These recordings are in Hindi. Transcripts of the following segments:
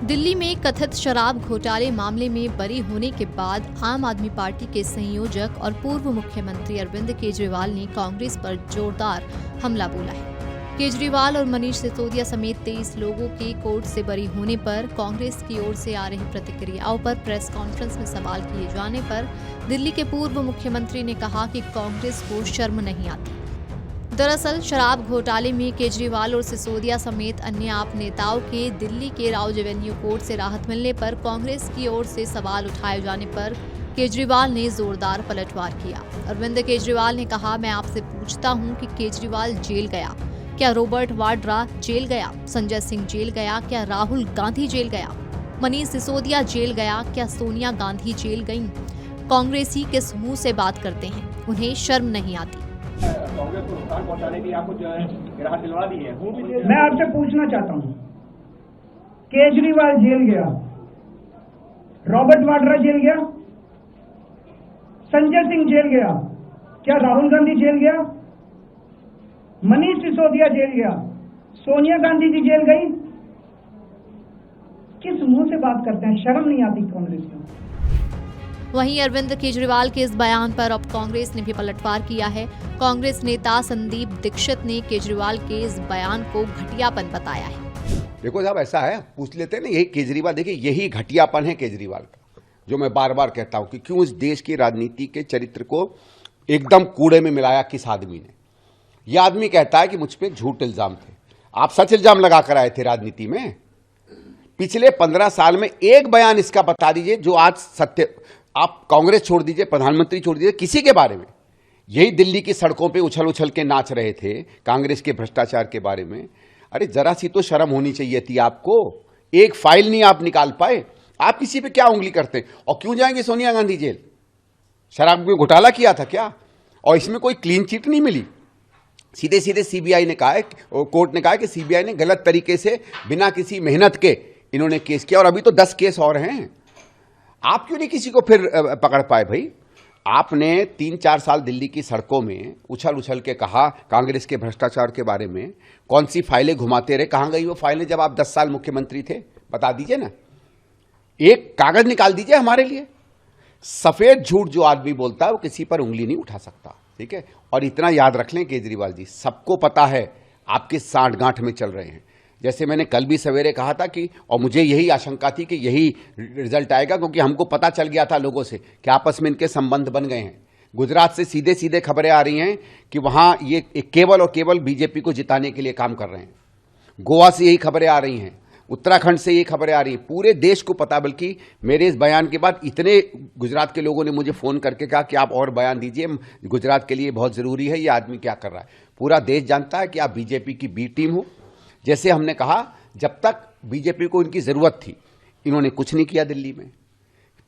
दिल्ली में कथित शराब घोटाले मामले में बरी होने के बाद आम आदमी पार्टी के संयोजक और पूर्व मुख्यमंत्री अरविंद केजरीवाल ने कांग्रेस पर जोरदार हमला बोला है। केजरीवाल और मनीष सिसोदिया समेत 23 लोगों के कोर्ट से बरी होने पर कांग्रेस की ओर से आ रही प्रतिक्रियाओं पर प्रेस कॉन्फ्रेंस में सवाल किए जाने पर दिल्ली के पूर्व मुख्यमंत्री ने कहा कि कांग्रेस को शर्म नहीं आती। दरअसल शराब घोटाले में केजरीवाल और सिसोदिया समेत अन्य आप नेताओं के दिल्ली के राउज एवेन्यू कोर्ट से राहत मिलने पर कांग्रेस की ओर से सवाल उठाए जाने पर केजरीवाल ने जोरदार पलटवार किया। अरविंद केजरीवाल ने कहा, मैं आपसे पूछता हूं कि केजरीवाल जेल गया, क्या रॉबर्ट वाड्रा जेल गया, संजय सिंह जेल गया, क्या राहुल गांधी जेल गया, मनीष सिसोदिया जेल गया, क्या सोनिया गांधी जेल गईं? कांग्रेसी किस मुंह से बात करते हैं? उन्हें शर्म नहीं आती। कांग्रेस को नुकसान पहुंचाने की आपको जो है राहत दिलवा दी है। मैं आपसे पूछना चाहता हूं, केजरीवाल जेल गया, रॉबर्ट वाड्रा जेल गया, संजय सिंह जेल गया, क्या राहुल गांधी जेल गया, मनीष सिसोदिया जेल गया, सोनिया गांधी जी जेल गई? किस मुंह से बात करते हैं? शर्म नहीं आती कांग्रेस को? वहीं अरविंद केजरीवाल के इस बयान पर अब कांग्रेस ने भी पलटवार किया है। कांग्रेस नेता संदीप दीक्षित ने केजरीवाल के इस बयान को घटियापन बताया है। देखो साहब, ऐसा है, पूछ लेते हैं ना, यही केजरीवाल, देखिए यही घटियापन है केजरीवाल का, जो मैं बार बार कहता हूं कि क्यों इस देश की राजनीति के चरित्र को एकदम कूड़े में मिलाया किस आदमी ने। यह आदमी कहता है कि मुझ पे झूठ इल्जाम थे। आप सच इल्जाम लगा कर आए थे राजनीति में। पिछले 15 साल में एक बयान इसका बता दीजिए जो आज सत्य। आप कांग्रेस छोड़ दीजिए, प्रधानमंत्री छोड़ दीजिए, किसी के बारे में। यही दिल्ली की सड़कों पे उछल उछल के नाच रहे थे कांग्रेस के भ्रष्टाचार के बारे में। अरे जरा सी तो शर्म होनी चाहिए थी आपको। एक फाइल नहीं आप निकाल पाए। आप किसी पे क्या उंगली करते? और क्यों जाएंगे सोनिया गांधी जेल? शराब में घोटाला किया था क्या? और इसमें कोई क्लीन चिट नहीं मिली। सीधे सीधे सीबीआई ने कहा है, कोर्ट ने कहा है कि सीबीआई ने गलत तरीके से बिना किसी मेहनत के इन्होंने केस किया, और अभी तो 10 केस और हैं। आप क्यों नहीं किसी को फिर पकड़ पाए भाई? आपने 3-4 साल दिल्ली की सड़कों में उछल उछल के कहा कांग्रेस के भ्रष्टाचार के बारे में। कौन सी फाइलें घुमाते रहे? कहां गई वो फाइलें जब आप 10 साल मुख्यमंत्री थे? बता दीजिए ना, एक कागज निकाल दीजिए हमारे लिए। सफेद झूठ जो आदमी बोलता है वो किसी पर उंगली नहीं उठा सकता, ठीक है? और इतना याद रख लें केजरीवाल जी, सबको पता है आपके सांठगांठ में चल रहे हैं। जैसे मैंने कल भी सवेरे कहा था कि, और मुझे यही आशंका थी कि यही रिजल्ट आएगा, क्योंकि हमको पता चल गया था लोगों से कि आपस में इनके संबंध बन गए हैं। गुजरात से सीधे सीधे खबरें आ रही हैं कि वहां ये केवल और केवल बीजेपी को जिताने के लिए काम कर रहे हैं। गोवा से यही खबरें आ रही हैं, उत्तराखंड से ये खबरें आ रही हैं। पूरे देश को पता, बल्कि मेरे इस बयान के बाद इतने गुजरात के लोगों ने मुझे फोन करके कहा कि आप और बयान दीजिए, गुजरात के लिए बहुत जरूरी है, ये आदमी क्या कर रहा है। पूरा देश जानता है कि आप बीजेपी की बी टीम हो। जैसे हमने कहा, जब तक बीजेपी को इनकी जरूरत थी इन्होंने कुछ नहीं किया दिल्ली में।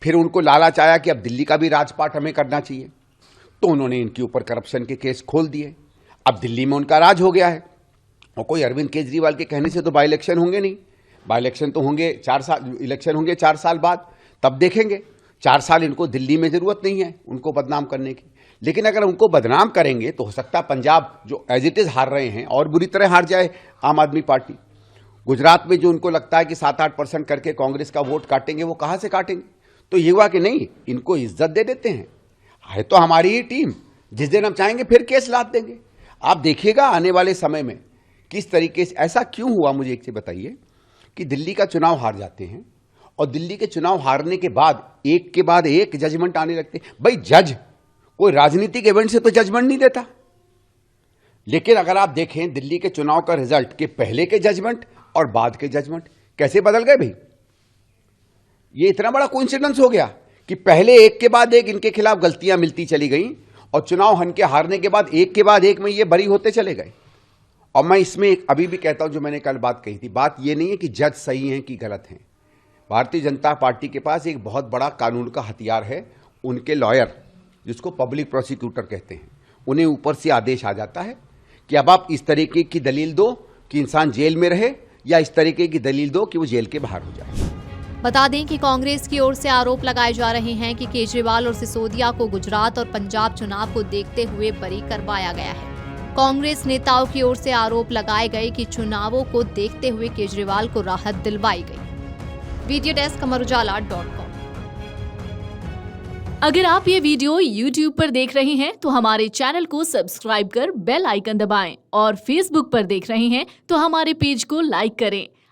फिर उनको लालच आया कि अब दिल्ली का भी राजपाट हमें करना चाहिए, तो उन्होंने इनके ऊपर करप्शन के केस खोल दिए। अब दिल्ली में उनका राज हो गया है। और कोई अरविंद केजरीवाल के कहने से तो बाई इलेक्शन होंगे नहीं। बाई इलेक्शन तो होंगे 4 साल, इलेक्शन होंगे 4 साल बाद, तब देखेंगे। 4 साल इनको दिल्ली में जरूरत नहीं है उनको बदनाम करने की। लेकिन अगर उनको बदनाम करेंगे तो हो सकता है पंजाब जो एज इट इज हार रहे हैं और बुरी तरह हार जाए आम आदमी पार्टी। गुजरात में जो उनको लगता है कि 7-8% करके कांग्रेस का वोट काटेंगे, वो कहां से काटेंगे? तो ये हुआ कि नहीं, इनको इज्जत दे देते हैं। है तो हमारी ही टीम, जिस दिन हम चाहेंगे फिर केस लाद देंगे। आप देखिएगा आने वाले समय में किस तरीके से। ऐसा क्यों हुआ, मुझे एक चीज बताइए, कि दिल्ली का चुनाव हार जाते हैं और दिल्ली के चुनाव हारने के बाद एक के बाद एक जजमेंट आने लगते हैं। भाई जज कोई राजनीतिक इवेंट से तो जजमेंट नहीं देता। लेकिन अगर आप देखें दिल्ली के चुनाव का रिजल्ट के पहले के जजमेंट और बाद के जजमेंट कैसे बदल गए भाई। ये इतना बड़ा कोइंसिडेंस हो गया कि पहले एक के बाद एक इनके खिलाफ गलतियां मिलती चली गई और चुनाव हन के हारने के बाद एक में ये बरी होते चले गए। और मैं इसमें अभी भी कहता हूं, जो मैंने कल बात कही थी, बात ये नहीं है कि जज सही हैं कि गलत हैं। भारतीय जनता पार्टी के पास एक बहुत बड़ा कानून का हथियार है, उनके लॉयर, जिसको पब्लिक प्रोसिक्यूटर कहते हैं। उन्हें ऊपर से आदेश आ जाता है कि अब आप इस तरीके की दलील दो कि इंसान जेल में रहे, या इस तरीके की दलील दो कि वो जेल के बाहर हो जाए। बता दें कि कांग्रेस की ओर से आरोप लगाए जा रहे हैं कि केजरीवाल और सिसोदिया को गुजरात और पंजाब चुनाव को देखते हुए बरी करवाया गया है। कांग्रेस नेताओं की ओर से आरोप लगाए गए कि चुनावों को देखते हुए केजरीवाल को राहत दिलवाई गई। वीडियो डेस्क अमरउजाला.com। अगर आप ये वीडियो YouTube पर देख रहे हैं तो हमारे चैनल को सब्सक्राइब कर बेल आइकन दबाएं और Facebook पर देख रहे हैं तो हमारे पेज को लाइक करें।